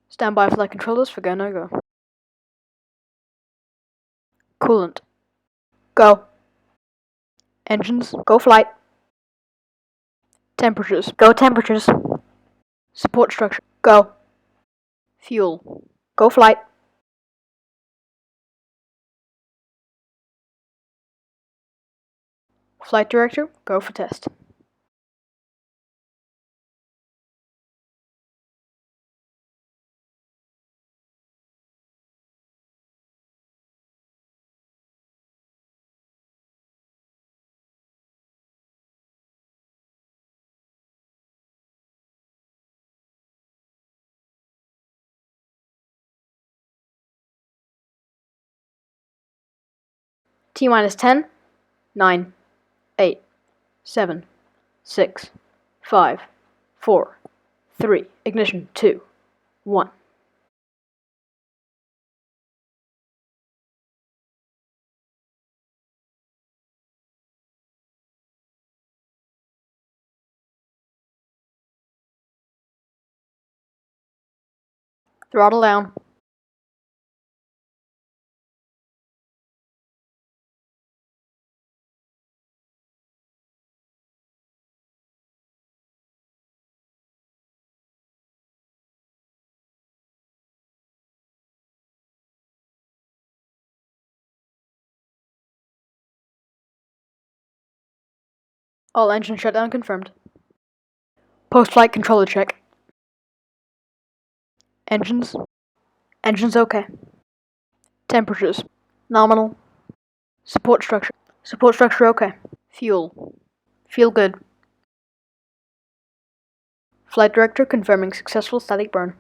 Stand by flight controllers for go no-go. Coolant. Go. Engines. Go flight. Temperatures. Go temperatures. Support structure. Go. Fuel. Go flight. Flight director. Go for test. T-minus 10, 9, 8, 7, 6, 5, 4, 3, ignition 2, 1. Throttle down. All engine shutdown confirmed. Post-flight controller check. Engines. Engines okay. Temperatures. Nominal. Support structure. Support structure okay. Fuel. Fuel good. Flight director confirming successful static burn.